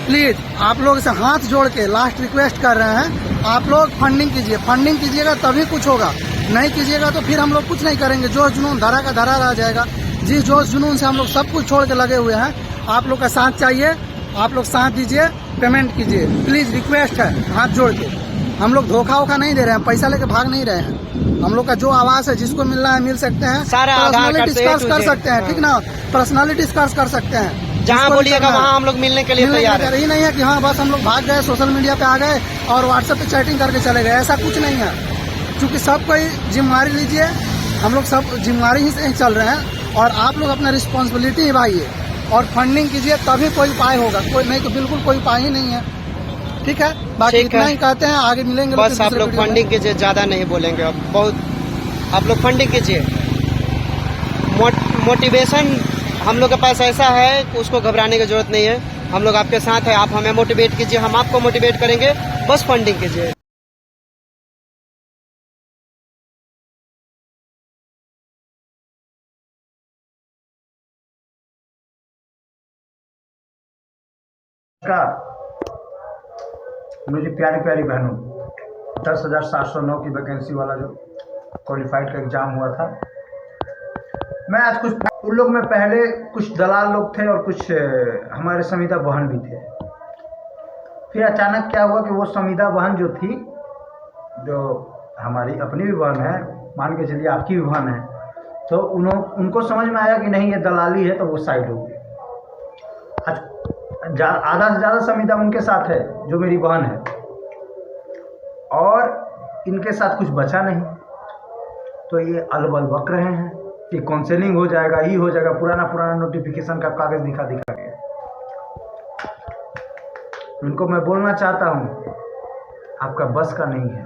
Please आप लोग से हाथ जोड़ के लास्ट रिक्वेस्ट कर रहे हैं, आप लोग फंडिंग कीजिए। फंडिंग कीजिएगा तभी कुछ होगा, नहीं कीजिएगा तो फिर हम लोग कुछ नहीं करेंगे। जोश जुनून धरा का धरा रह जाएगा। जिस जोश जुनून से हम लोग सब कुछ छोड़ के लगे हुए हैं, आप लोग का साथ चाहिए, आप लोग साथ दीजिए, पेमेंट कीजिए। प्लीज रिक्वेस्ट है हाथ जोड़ के। हम लोग धोखा वोखा नहीं दे रहे हैं, पैसा लेके भाग नहीं रहे हैं। हम लोग का जो आवाज है, जिसको मिलना है मिल सकते हैं, पर्सनली डिस्कस कर सकते हैं, ठीक ना, पर्सनली डिस्कस कर सकते हैं। जहाँ बोलिएगा वहाँ हम लोग मिलने के लिए तैयार हैं। यही नहीं है कि हाँ बस हम लोग भाग गए, सोशल मीडिया पे आ गए और व्हाट्सएप पे चैटिंग करके चले गए, ऐसा कुछ नहीं है। क्योंकि सब कोई जिम्मेवारी लीजिए, हम लोग सब जिम्मेवारी ही से चल रहे हैं और आप लोग अपना रिस्पॉन्सिबिलिटी निभाइए और फंडिंग कीजिए, तभी कोई उपाय होगा। कोई नहीं तो बिल्कुल कोई उपाय ही नहीं है, ठीक है। बाकी इतना ही कहते हैं, आगे मिलेंगे। बस आप लोग फंडिंग कीजिए, ज्यादा नहीं बोलेंगे। अब बहुत आप लोग फंडिंग कीजिए। मोटिवेशन हम लोग के पास ऐसा है, उसको घबराने की जरूरत नहीं है। हम लोग आपके साथ है, आप हमें मोटिवेट कीजिए, हम आपको मोटिवेट करेंगे। बस फंडिंग कीजिए। मेरी प्यारी प्यारी बहनों, 10,709 की वैकेंसी वाला जो क्वालिफाइड का एग्ज़ाम हुआ था, मैं आज कुछ उन लोग में पहले कुछ दलाल लोग थे और कुछ हमारे संविदा बहन भी थे। फिर अचानक क्या हुआ कि वो संविदा बहन जो थी, जो हमारी अपनी भी बहन है, मान के चलिए आपकी भी बहन है, तो उनको समझ में आया कि नहीं ये दलाली है, तो वो साइड हो गई। आधा से ज़्यादा संविदा उनके साथ है जो मेरी बहन है, और इनके साथ कुछ बचा नहीं। तो ये अलबल बक रहे हैं कि काउंसलिंग हो जाएगा, ही हो जाएगा, पुराना नोटिफिकेशन का कागज़ दिखा के। उनको मैं बोलना चाहता हूँ, आपका बस का नहीं है।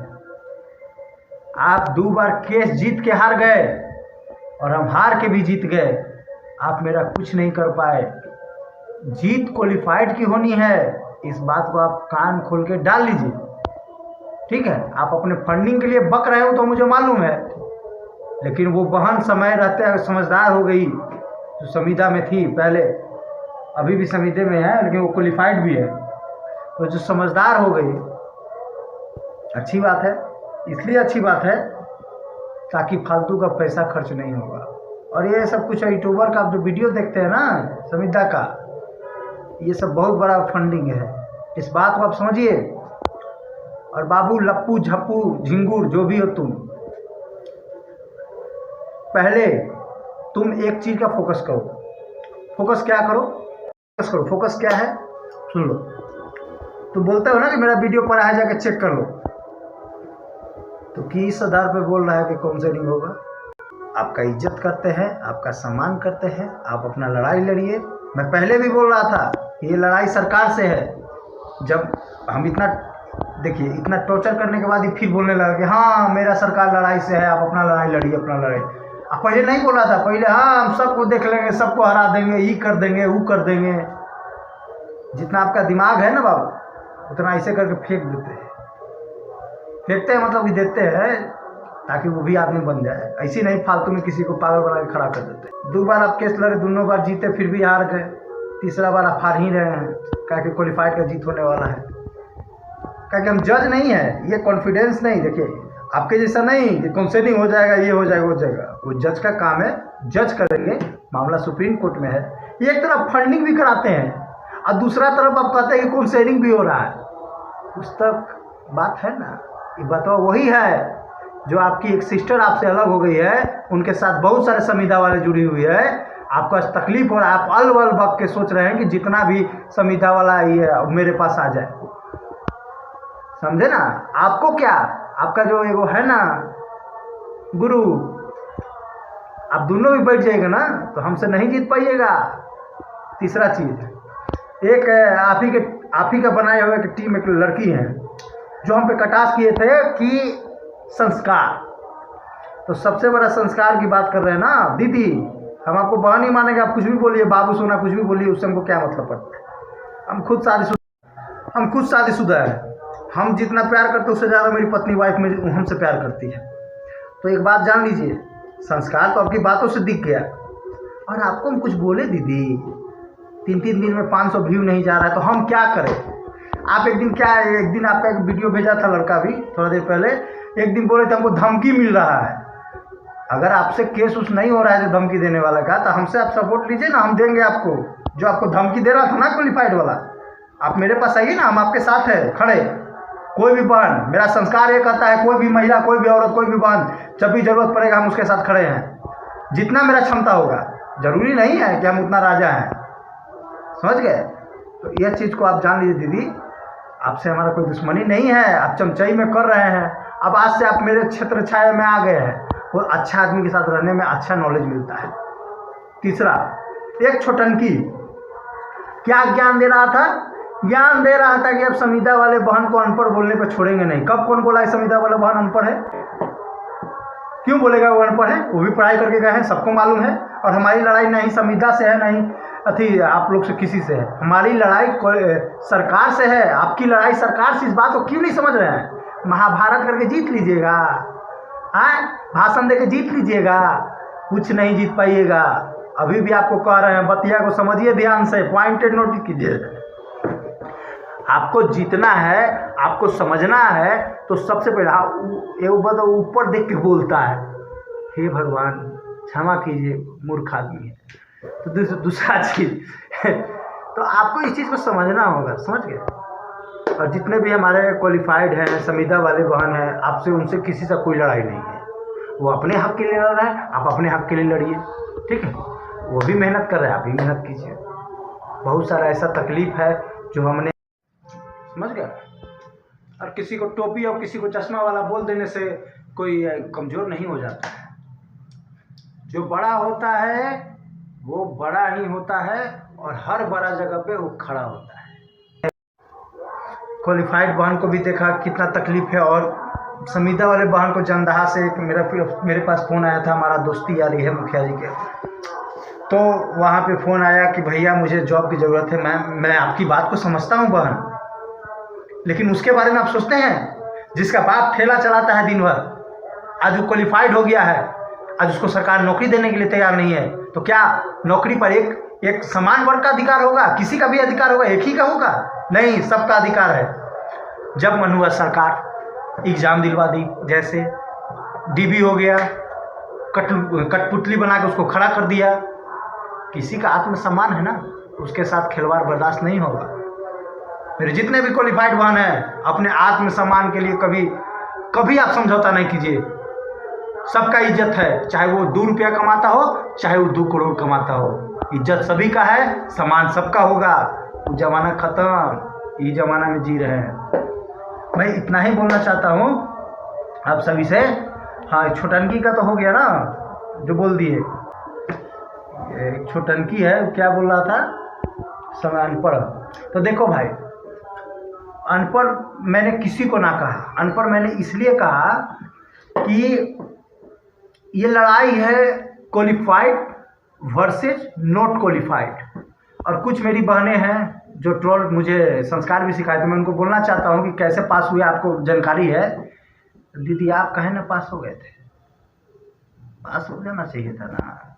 आप 2 बार केस जीत के हार गए और हम हार के भी जीत गए, आप मेरा कुछ नहीं कर पाए। जीत क्वालिफाइड की होनी है, इस बात को आप कान खोल के डाल लीजिए, ठीक है। आप अपने फंडिंग के लिए बक रहे हो तो मुझे मालूम है, लेकिन वो बहन समय रहते समझदार हो गई, जो संविदा में थी पहले, अभी भी संविदा में है, लेकिन वो क्वालिफाइड भी है, तो जो समझदार हो गई, अच्छी बात है। इसलिए अच्छी बात है ताकि फालतू का पैसा खर्च नहीं होगा। और ये सब कुछ यूट्यूबर का आप जो वीडियो देखते हैं ना संविदा का, ये सब बहुत बड़ा फंडिंग है, इस बात को आप समझिए। और बाबू लप्पू झप्पू झिंगुर जो भी हो तुम, पहले तुम एक चीज़ का फोकस करो। फोकस क्या करो? फोकस क्या है सुन लो। तुम बोलते हो ना कि मेरा वीडियो पड़ा है, जाके चेक कर लो, तो किस आधार पे बोल रहा है कि काउंसलिंग होगा? आपका इज्जत करते हैं, आपका सम्मान करते हैं, आप अपना लड़ाई लड़िए। मैं पहले भी बोल रहा था कि ये लड़ाई सरकार से है। जब हम इतना देखिए, इतना टॉर्चर करने के बाद ही फिर बोलने लगा कि हाँ मेरा सरकार लड़ाई से है, आप अपना लड़ाई लड़िए, अपना लड़ाई। आप पहले नहीं बोला था, पहले हाँ हम सबको देख लेंगे, सबको हरा देंगे, ये कर देंगे, वो कर देंगे। जितना आपका दिमाग है ना बाबू, उतना ऐसे करके फेंक देते हैं। फेंकते हैं मतलब कि देते हैं ताकि वो भी आदमी बन जाए। ऐसी नहीं फालतू में किसी को पागल बना के खड़ा कर देते हैं। 2 बार आप केस लड़े, दोनों बार जीते, फिर भी हार गए। तीसरा बार आप हार ही रहे हैं, क्या कि क्वालिफाइड का जीत होने वाला है। क्या कि हम जज नहीं है, ये कॉन्फिडेंस नहीं। देखिए आपके जैसा नहीं कि काउंसलिंग हो जाएगा, ये हो जाएगा, हो जाएगा। वो जज का काम है, जज करेंगे। मामला सुप्रीम कोर्ट में है। ये एक तरफ फंडिंग भी कराते हैं और दूसरा तरफ आप कहते हैं कि काउंसलिंग भी हो रहा है। उस तक बात है ना, ये बात वही है जो आपकी एक सिस्टर आपसे अलग हो गई है, उनके साथ बहुत सारे संविदा वाले जुड़ी हुई है। आपको तकलीफ हो रहा है, आप अल बक के सोच रहे हैं कि जितना भी संविदा वाला ये है मेरे पास आ जाए, समझे ना। आपको क्या, आपका जो एगो है ना गुरु, आप दोनों भी बैठ जाएगा ना तो हमसे नहीं जीत पाइएगा। तीसरा चीज़, एक आप ही का बनाए हुए एक टीम, एक लड़की है जो हम पे कटास किए थे कि संस्कार। तो सबसे बड़ा संस्कार की बात कर रहे हैं ना दीदी। हम आपको बहन ही मानेंगे, आप कुछ भी बोलिए, बाबू सोना कुछ भी बोलिए, उससे हमको क्या मतलब पड़ता है। हम खुद शादीशुदा है। हम जितना प्यार करते हैं उससे ज़्यादा मेरी पत्नी वाइफ में हमसे प्यार करती है। तो एक बात जान लीजिए, संस्कार तो आपकी बातों से दिख गया। और आपको हम कुछ बोले दीदी, 3-3 दिन में 500 व्यू नहीं जा रहा है, तो हम क्या करें। आप एक दिन आपका एक वीडियो भेजा था लड़का भी थोड़ा देर पहले, एक दिन बोले थे हमको धमकी मिल रहा है। अगर आपसे केस उस नहीं हो रहा है जो धमकी देने वाला का, तो हमसे आप सपोर्ट लीजिए ना, हम देंगे आपको। जो आपको धमकी दे रहा था ना क्वालिफाइड वाला, आप मेरे पास आइए ना, हम आपके साथ है खड़े। कोई भी बहन, मेरा संस्कार ये कहता है, कोई भी महिला, कोई भी औरत, कोई भी बहन, जब भी जरूरत पड़ेगा हम उसके साथ खड़े हैं। जितना मेरा क्षमता होगा, जरूरी नहीं है कि हम उतना राजा हैं, समझ गए। तो यह चीज़ को आप जान लीजिए दीदी, आपसे हमारा कोई दुश्मनी नहीं है। आप चमचाई में कर रहे हैं, अब आज से आप मेरे क्षेत्र छाया में आ गए हैं। वो अच्छा आदमी के साथ रहने में अच्छा नॉलेज मिलता है। तीसरा, एक छोटनकी क्या ज्ञान दे रहा था? ज्ञान दे रहा था कि अब संविदा वाले बहन को अनपढ़ बोलने पर छोड़ेंगे नहीं। कब कौन बोला है संविदा वाला बहन अनपढ़ है? क्यों बोलेगा वो अनपढ़ है? वो भी पढ़ाई करके गए हैं, सबको मालूम है। और हमारी लड़ाई नहीं संविदा से है, नहीं अथी आप लोग से किसी से है। हमारी लड़ाई सरकार से है। आपकी लड़ाई सरकार से, इस बात को क्यों नहीं समझ रहे हैं? महाभारत करके जीत लीजिएगा, हाँ, भाषण देके जीत लीजिएगा, कुछ नहीं जीत पाइएगा। अभी भी आपको कह रहे हैं, बतिया को समझिए ध्यान से, पॉइंटेड नोट कीजिए। आपको जीतना है, आपको समझना है, तो सबसे पहले वो ऊपर देख के बोलता है, हे भगवान क्षमा कीजिए मूर्ख आदमी है। तो दूसरा चीज तो आपको इस चीज़ को समझना होगा, समझ गए। और जितने भी हमारे क्वालिफाइड हैं, संविदा वाले बहन हैं, आपसे उनसे किसी से कोई लड़ाई नहीं है। वो अपने हक के लिए लड़ रहे हैं, आप अपने हक के लिए लड़िए, ठीक है। वो भी मेहनत कर रहे हैं, आप भी मेहनत कीजिए। बहुत सारा ऐसा तकलीफ है जो हमने, समझ गया। और किसी को टोपी और किसी को चश्मा वाला बोल देने से कोई कमज़ोर नहीं हो जाता है। जो बड़ा होता है वो बड़ा ही होता है, और हर बड़ा जगह पे वो खड़ा होता है। क्वालिफाइड बहन को भी देखा कितना तकलीफ है, और संविदा वाले बहन को जंदहा से मेरे पास फ़ोन आया था, हमारा दोस्ती यारी है मुखिया जी के। तो वहाँ पे फ़ोन आया कि भैया मुझे जॉब की ज़रूरत है। मैं आपकी बात को समझता हूँ बहन, लेकिन उसके बारे में आप सोचते हैं जिसका बाप ठेला चलाता है दिन भर, आज वो क्वालिफाइड हो गया है, आज उसको सरकार नौकरी देने के लिए तैयार नहीं है, तो क्या नौकरी पर एक समान वर्ग का अधिकार होगा? किसी का भी अधिकार होगा? एक ही का होगा? नहीं, सबका अधिकार है। जब मन हुआ सरकार एग्ज़ाम दिलवा दी, जैसे डीबी हो गया, कठपुतली बना के उसको खड़ा कर दिया। किसी का आत्मसम्मान है ना, उसके साथ खिलवाड़ बर्दाश्त नहीं होगा। मेरे जितने भी क्वालिफाइड बहन हैं, अपने आत्मसम्मान के लिए कभी आप समझौता नहीं कीजिए। सबका इज्जत है, चाहे वो 2 रुपया कमाता हो, चाहे वो 2 करोड़ कमाता हो, इज्जत सभी का है, सम्मान सबका होगा। वो जमाना खत्म, ये जमाना में जी रहे हैं। मैं इतना ही बोलना चाहता हूँ आप सभी से। हाँ, छोटनकी का तो हो गया ना, जो बोल दिए। एक छोटनकी है, क्या बोल रहा था, समय अनपढ़। तो देखो भाई, अनपढ़ मैंने किसी को ना कहा, अनपढ़ मैंने इसलिए कहा कि ये लड़ाई है क्वालिफाइड वर्सेस नॉट क्वालिफाइड। और कुछ मेरी बहनें हैं जो ट्रोल मुझे संस्कार भी सिखाए, तो मैं उनको बोलना चाहता हूँ कि कैसे पास हुए आपको जानकारी है। दीदी आप कहे ना पास हो गए थे, पास हो जाना चाहिए था ना,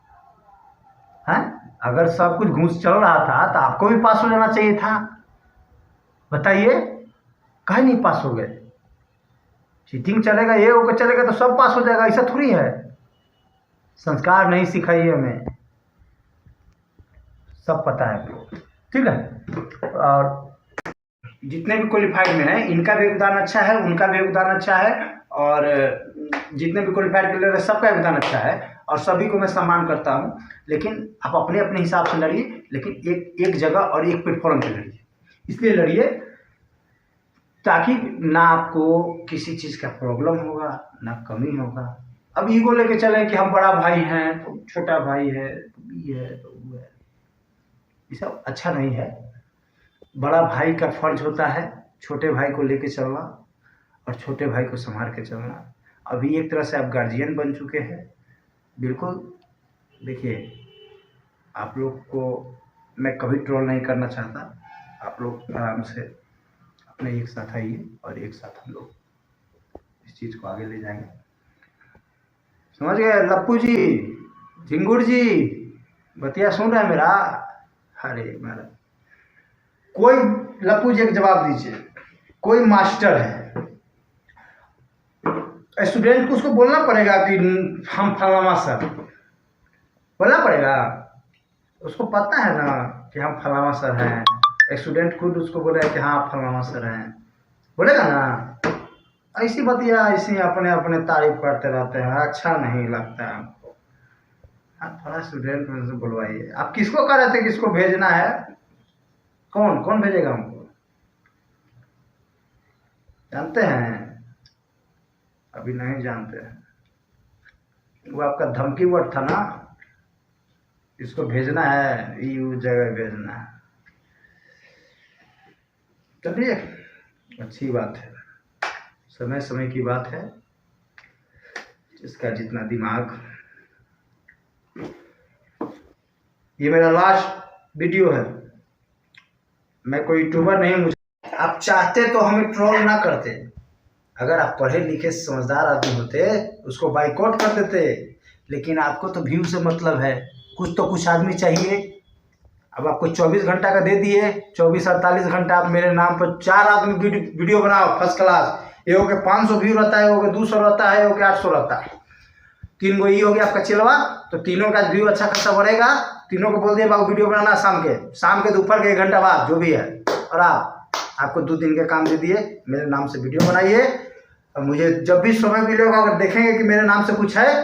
है? अगर सब कुछ घूस चल रहा था तो आपको भी पास हो जाना चाहिए था। बताइए, कहे नहीं पास हो गए? चीटिंग चलेगा, ये होकर चलेगा तो सब पास हो जाएगा, ऐसा थोड़ी है। संस्कार नहीं सिखाई हमें, सब पता है आपको, ठीक है। और जितने भी क्वालिफाइड में हैं, इनका भी योगदान अच्छा है, उनका भी योगदान अच्छा है, और जितने भी क्वालिफाइड के लिए सबका योगदान अच्छा है, और सभी को मैं सम्मान करता हूँ। लेकिन आप अपने अपने हिसाब से लड़िए, लेकिन एक जगह और एक प्लेटफॉर्म पे लड़िए। इसलिए लड़िए ताकि ना आपको किसी चीज़ का प्रॉब्लम होगा, ना कमी होगा। अब ईगो लेके चले कि हम बड़ा भाई हैं, तो छोटा भाई है, तो ये है, तो वो है, ये सब अच्छा नहीं है। बड़ा भाई का फर्ज होता है छोटे भाई को लेके चलना, और छोटे भाई को संभाल के चलना। अभी एक तरह से आप गार्जियन बन चुके हैं, बिल्कुल। देखिए, आप लोग को मैं कभी ट्रोल नहीं करना चाहता। आप लोग आराम से अपने एक साथ आइए, और एक साथ हम लोग इस चीज़ को आगे ले जाएंगे। समझ गए लप्पू जी, झिंगुर जी? बतिया सुन रहे हैं मेरा? अरे महाराज, कोई लप्पू जी एक जवाब दीजिए, कोई मास्टर है, स्टूडेंट को उसको बोलना पड़ेगा कि हम फलाना सर, बोलना पड़ेगा, उसको पता है ना कि हम फलाना सर हैं। स्टूडेंट खुद उसको बोलेगा कि हाँ आप फलाना सर हैं, बोलेगा ना। ऐसी बतिया ऐसी अपने अपने तारीफ करते रहते हैं, अच्छा नहीं लगता है हमको। आप थोड़ा स्टूडेंट में से बुलवाइए। आप किसको कह रहे थे किसको भेजना है? कौन कौन भेजेगा हमको, जानते हैं? अभी नहीं जानते हैं। वो आपका धमकी वर्ड था ना, इसको भेजना है, ये उस जगह भेजना है। चलिए अच्छी बात है, समय समय की बात है, जिसका जितना दिमाग। ये मेरा लास्ट वीडियो है, मैं कोई यूट्यूबर नहीं। मुझे आप चाहते तो हमें ट्रोल ना करते, अगर आप पढ़े लिखे समझदार आदमी होते उसको बाइकआउट कर देते, लेकिन आपको तो व्यू से मतलब है। कुछ तो कुछ आदमी चाहिए। अब आपको 24 घंटा का दे दिए, 24-48 घंटा आप मेरे नाम पर 4 आदमी वीडियो बनाओ फर्स्ट क्लास। ये हो गया 500 व्यू रहता है, हो गया 200 रहता है, हो गया 800 रहता है। 3 गो ये हो गया आपका चिलवा, तो तीनों का व्यू अच्छा खासा बढ़ेगा। तीनों को बोल दिए बाबू वीडियो बनाना शाम के दोपहर के 1 घंटा बाद जो भी है, और आपको 2 दिन के काम दे दिए, मेरे नाम से वीडियो बनाइए। और मुझे जब भी समय मिलेगा अगर देखेंगे कि मेरे नाम से कुछ है,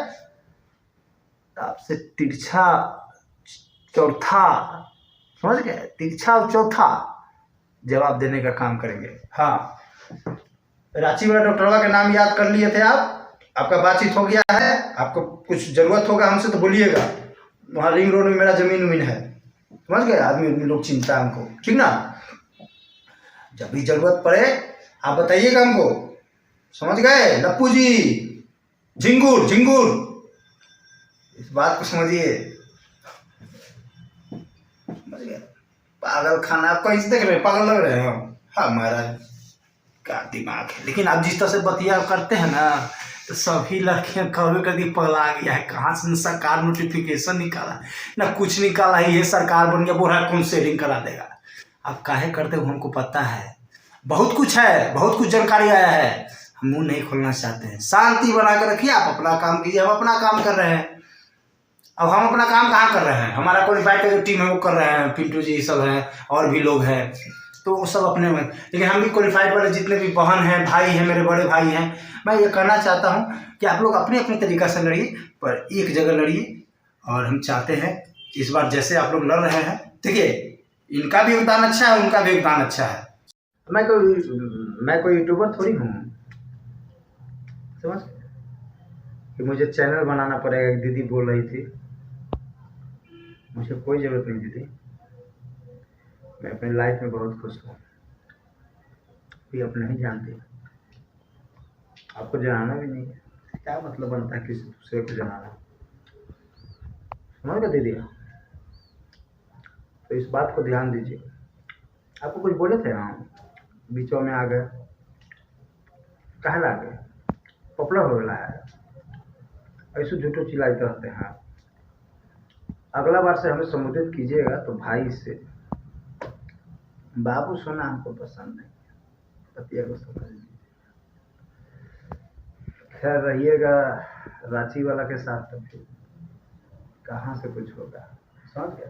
तो आपसे तिरछा चौथा, समझ गए, तिरछा और चौथा जवाब देने का काम करेंगे। हाँ, रांची वाला डॉक्टरवा के नाम याद कर लिए थे आप, आपका बातचीत हो गया है, आपको कुछ जरूरत होगा हमसे तो बोलिएगा। वहाँ रिंग रोड में मेरा जमीन है, समझ गए, आदमी लोग चिंता है हमको, ठीक ना। जब भी जरूरत पड़े आप बताइएगा हमको, समझ गए लप्पू जी, झिंगुर झिंगुर, इस बात को समझिए। समझ गए, पागल खाना आपको इस देख रहे, पागल लग रहे हो। हाँ महाराज का दिमाग है, लेकिन आप जिस तरह से बतिया करते हैं ना, तो सभी लड़कियां कभी कभी पगला गया है। कहाँ से सरकार नोटिफिकेशन निकाला ना, कुछ निकाला ही है, सरकार बन गया, बोला कौन सेटिंग करा देगा। आप काहे करते हो हमको पता है, बहुत कुछ है, बहुत कुछ जानकारी आया है, हम मुँह नहीं खोलना चाहते हैं। शांति बना कर रखिए, आप अपना काम कीजिए, हम अपना काम कर रहे हैं। अब हम अपना काम कहाँ कर रहे हैं, हमारा क्वालिफाइड का जो टीम है वो कर रहे हैं, पिंटू जी सब हैं और भी लोग हैं, तो वो सब अपने में। लेकिन हम भी क्वालिफाइड वाले जितने भी बहन हैं, भाई हैं, मेरे बड़े भाई हैं, मैं ये कहना चाहता हूँ कि आप लोग अपने अपने तरीक़ा से लड़िए, पर एक जगह लड़िए। और हम चाहते हैं इस बार जैसे आप लोग लड़ रहे हैं, देखिए इनका भी योगदान अच्छा है, उनका भी योगदान अच्छा है। मैं कोई यूट्यूबर थोड़ी हूँ, समझ कि मुझे चैनल बनाना पड़ेगा। एक दीदी बोल रही थी, मुझे कोई ज़रूरत नहीं दीदी, मैं अपनी लाइफ में बहुत खुश हूँ। कोई आप नहीं जानते, आपको जनाना भी नहीं है, क्या मतलब बनता है किसी दूसरे को जनाना, समझ गए दीदी। तो इस बात को ध्यान दीजिए। आपको कुछ बोले थे हम, बीचों में आ गए, कहाँ ला गए, पॉपुलर हो गया है, ऐसे झूठो चिल्लाते रहते हैं। अगला बार से हमें संबोधित कीजिएगा तो भाई से, बाबू सोना हमको पसंद नहीं, पतिया को समझ लीजिए। खैर रहिएगा रांची वाला के साथ, तो फिर कहाँ से कुछ होगा, समझ गया।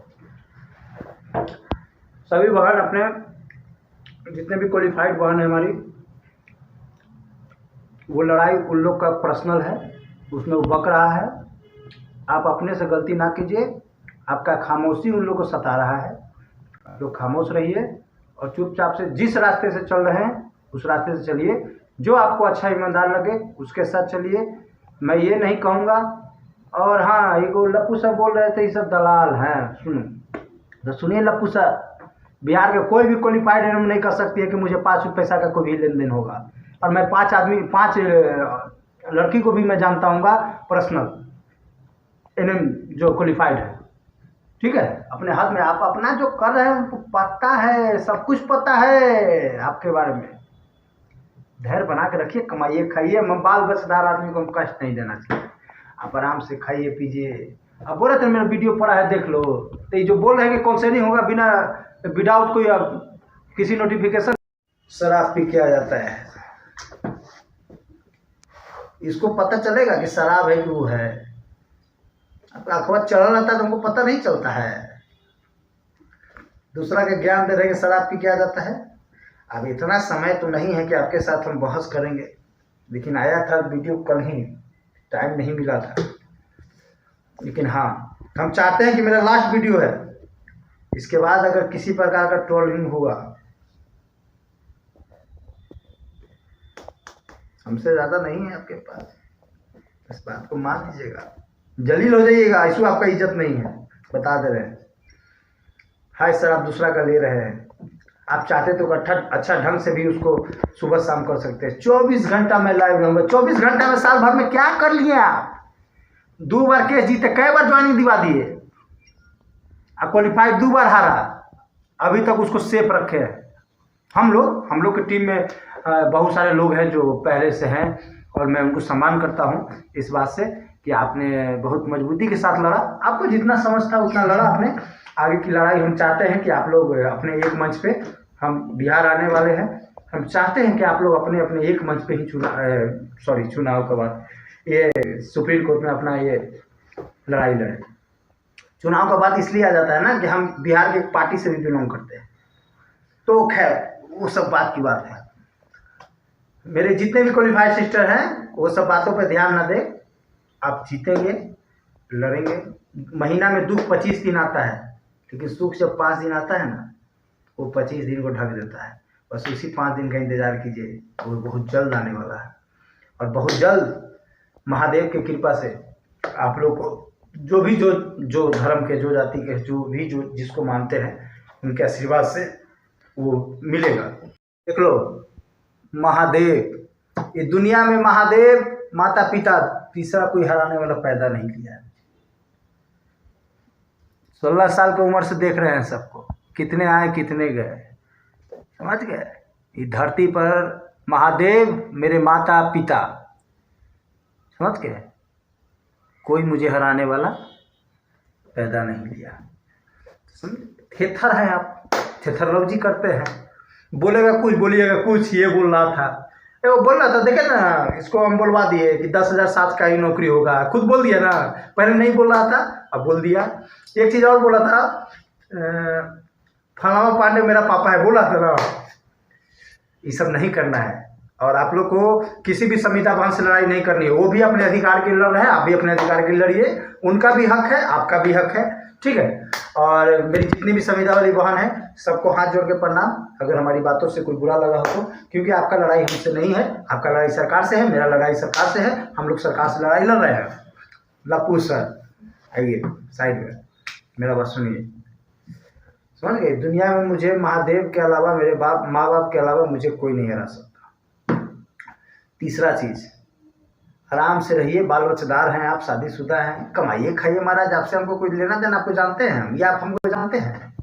सभी बहन अपने जितने भी क्वालिफाइड बहन है हमारी, वो लड़ाई उन लोग का पर्सनल है, उसमें वो बक रहा है। आप अपने से गलती ना कीजिए, आपका खामोशी उन लोग को सता रहा है। तो खामोश रहिए और चुपचाप से जिस रास्ते से चल रहे हैं उस रास्ते से चलिए, जो आपको अच्छा ईमानदार लगे उसके साथ चलिए। मैं ये नहीं कहूँगा। और हाँ, ये को लप्पू सर बोल रहे थे ये सब दलाल हैं, सुनो तो सुनिए लप्पू सर, बिहार के कोई भी क्वालिफाइड नहीं कर सकती है कि मुझे 5 पैसा का कोई भी लेन देन होगा। और मैं 5 लड़की को भी मैं जानता हूँगा पर्सनल, एनएम जो क्वालिफाइड है, ठीक है। अपने हाथ में आप अपना जो कर रहे हैं उनको पता है, सब कुछ पता है आपके बारे में। धैर्य बना के रखिए, कमाइए खाइए। मैं बाल बचदार आदमी को हम कष्ट नहीं देना चाहिए। आप आराम से खाइए पीजिए अब बोले थे मेरा वीडियो पड़ा है देख लो, तो ये जो बोल रहे हैं कि काउंसलिंग होगा बिना विदाउट कोई किसी नोटिफिकेशन। शराब पी के आ जाता है, इसको पता चलेगा कि शराब है कि वो है? अखबार चढ़ा रहता है तो हमको पता नहीं चलता है। दूसरा के ज्ञान दे रहे कि शराब पी के आ जाता है। अब इतना समय तो नहीं है कि आपके साथ हम बहस करेंगे, लेकिन आया था वीडियो कल ही, टाइम नहीं मिला था। लेकिन हाँ, हम चाहते हैं कि मेरा लास्ट वीडियो है, इसके बाद अगर किसी प्रकार का ट्रोलिंग हुआ, हमसे ज़्यादा नहीं है आपके पास, इस बात को मान लीजिएगा। जलील हो जाइएगा, इसको आपका इज्जत नहीं है, बता दे रहे हैं। हाय सर, आप दूसरा का ले रहे हैं। आप चाहते तो अच्छा ढंग से भी उसको सुबह शाम कर सकते हैं। 24 घंटा मैं लाइव रहूँगा। 24 घंटा में साल भर में क्या कर लिए आप? 2 बार केस जीते, कई बार ज्वाइनिंग दिवा दिए, आप क्वालिफाइड 2 बार हारा, अभी तक उसको सेफ रखे हैं। हम लोग की टीम में बहुत सारे लोग हैं जो पहले से हैं, और मैं उनको सम्मान करता हूं इस बात से कि आपने बहुत मजबूती के साथ लड़ा। आपको जितना समझ था उतना लड़ा आपने। आगे की लड़ाई हम चाहते हैं कि आप लोग अपने एक मंच पे, हम बिहार आने वाले हैं, हम चाहते हैं कि आप लोग अपने अपने एक मंच पे ही चुनाव के बाद ये सुप्रीम कोर्ट में अपना ये लड़ाई लड़े। चुनाव का बात इसलिए आ जाता है ना कि हम बिहार के एक पार्टी से भी बिलोंग करते हैं, तो खैर वो सब बात की बात है। मेरे जितने भी क्वालिफाइड सिस्टर हैं वो सब बातों पे ध्यान ना दें। आप जीतेंगे, लड़ेंगे। महीना में दुख 25 दिन आता है, लेकिन सुख जब 5 दिन आता है ना, वो 25 दिन को ढक देता है। बस उसी 5 दिन का इंतज़ार कीजिए, वो बहुत जल्द आने वाला है। और बहुत जल्द महादेव की कृपा से आप लोग को जो धर्म के, जो जाति के, जो जिसको मानते हैं, उनके आशीर्वाद से वो मिलेगा। देख लो, महादेव, ये दुनिया में महादेव, माता पिता, तीसरा कोई हराने वाला पैदा नहीं किया है। 16 साल की उम्र से देख रहे हैं सबको, कितने आए कितने गए, समझ गए? ये धरती पर महादेव मेरे माता पिता, समझ गए? कोई मुझे हराने वाला पैदा नहीं किया। थेथर है आप, थेथरलॉजी करते हैं। बोलेगा कुछ, बोलिएगा कुछ, ये बोल रहा था, वो बोल रहा था, देखे ना, इसको हम बोलवा दिए कि 10,007 का ही नौकरी होगा। खुद बोल दिया ना, पहले नहीं बोल रहा था, अब बोल दिया। एक चीज़ और बोला था, फलाना पांडे मेरा पापा है, बोला था ना। ये सब नहीं करना है, और आप लोग को किसी भी संविदा बहन से लड़ाई नहीं करनी है। वो भी अपने अधिकार के लिए लड़ रहे हैं, आप भी अपने अधिकार के लिए लड़िए। उनका भी हक है, आपका भी हक है, ठीक है? और मेरी जितनी भी संविदा वाली बहन है, सबको हाथ जोड़ के प्रणाम। अगर हमारी बातों से कोई बुरा लगा हो तो, क्योंकि आपका लड़ाई हमसे नहीं है, आपका लड़ाई सरकार से है, मेरा लड़ाई सरकार से है। हम लोग सरकार से लड़ाई लड़ रहे हैं। लप्पू सर आइए साइड में, मेरा बात सुनिए, समझ गए? दुनिया में मुझे महादेव के अलावा, मेरे माँ बाप के अलावा मुझे कोई नहीं हरा सकता। तीसरा चीज़, आराम से रहिए, बाल बच्चेदार हैं आप, शादीशुदा हैं, कमाइए खाइए महाराज। आपसे हमको कोई लेना देना, आपको जानते हैं हम, या आप हमको जानते हैं?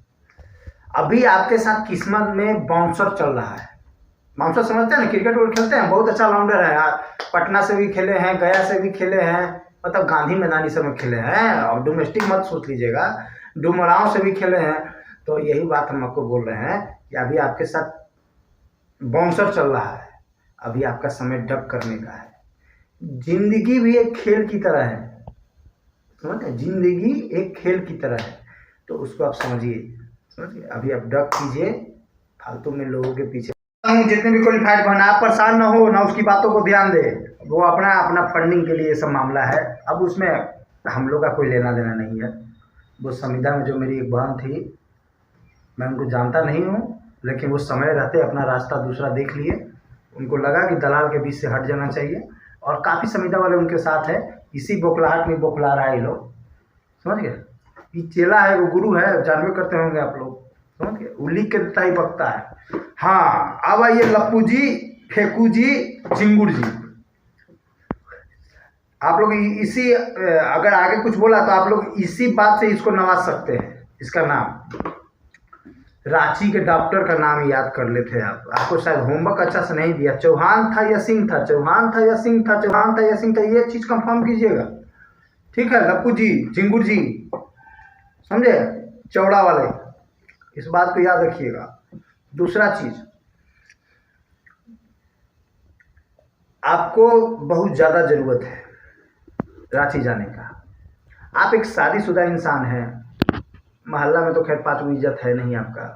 अभी आपके साथ किस्मत में बाउंसर चल रहा है। बाउंसर समझते हैं ना, क्रिकेट वो खेलते हैं, बहुत अच्छा राउंडर है यार। पटना से भी खेले हैं, गया से भी खेले हैं, मतलब गांधी मैदानी से में खेले हैं। और डोमेस्टिक मत सोच लीजिएगा, डुमराव से भी खेले हैं। तो यही बात हम आपको बोल रहे हैं कि अभी आपके साथ बाउंसर चल रहा है, अभी आपका समय डब करने का है। जिंदगी भी एक खेल की तरह है, समझ? जिंदगी एक खेल की तरह है, तो उसको आप समझिए, समझिए? अभी आप डब कीजिए, फालतू में लोगों के पीछे। जितने भी क्वालिफाइड बना, आप परेशान ना हो, ना उसकी बातों को ध्यान दे, वो अपना फंडिंग के लिए ये सब मामला है। अब उसमें हम लोग का कोई लेना देना नहीं है। वो संविदा में जो मेरी एक बहन थी, मैं उनको जानता नहीं हूँ, लेकिन वो समय रहते अपना रास्ता दूसरा देख लिए। उनको लगा कि दलाल के बीच से हट जाना चाहिए, और काफ़ी संविदा वाले उनके साथ है। इसी बौखलाहट में बौखला रहा है ये लोग, समझ गए? ये चेला है, वो गुरु है, जानवे करते होंगे आप लोग, समझ गए? वो लिख के देता ही बकता है। हाँ, अब आइए लप्पू जी, फेकू जी, झिंगुर जी, आप लोग इसी, अगर आगे कुछ बोला तो आप लोग इसी बात से इसको नवाज सकते हैं। इसका नाम, रांची के डॉक्टर का नाम याद कर लेते हैं आप। आपको शायद होमवर्क अच्छा से नहीं दिया। चौहान था या सिंह था, चौहान था या सिंह था, चौहान था या सिंह था, ये चीज़ कंफर्म कीजिएगा। ठीक है लप्पू जी, झिंगुर जी, समझे, चौड़ा वाले, इस बात को याद रखिएगा। दूसरा चीज, आपको बहुत ज़्यादा ज़रूरत है रांची जाने का। आप एक शादीशुदा इंसान हैं, मोहल्ला में तो खैर पाँच इज्जत है नहीं आपका,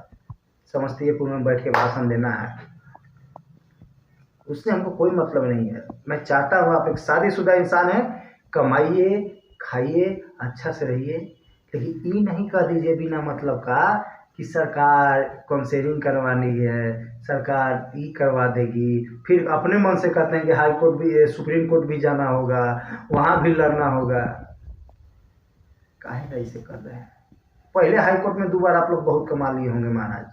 समस्तीपुर में बैठ के भाषण देना है, उससे हमको कोई मतलब नहीं है। मैं चाहता हूँ आप एक शादीशुदा इंसान हैं, कमाइए, खाइए, अच्छा से रहिए, लेकिन ये नहीं कह दीजिए बिना मतलब का कि सरकार काउंसलिंग करवानी है, सरकार ये करवा देगी, फिर अपने मन से कहते हैं कि हाई कोर्ट भी, सुप्रीम कोर्ट भी जाना होगा, वहाँ भी लड़ना होगा। काहे ऐसे कर रहे हैं? पहले हाई कोर्ट में 2 बार आप लोग बहुत कमा लिए होंगे महाराज,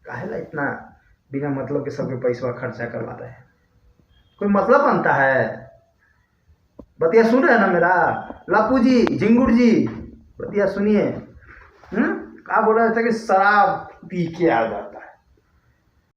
काहे इतना बिना मतलब के सबके पैसा खर्चा करवा रहे हैं? कोई मतलब बनता है? बतिया सुन रहे हैं ना मेरा लप्पू जी, झिंगुर जी, बतिया सुनिए। क्या बोल रहे थे कि शराब पी के आ जाता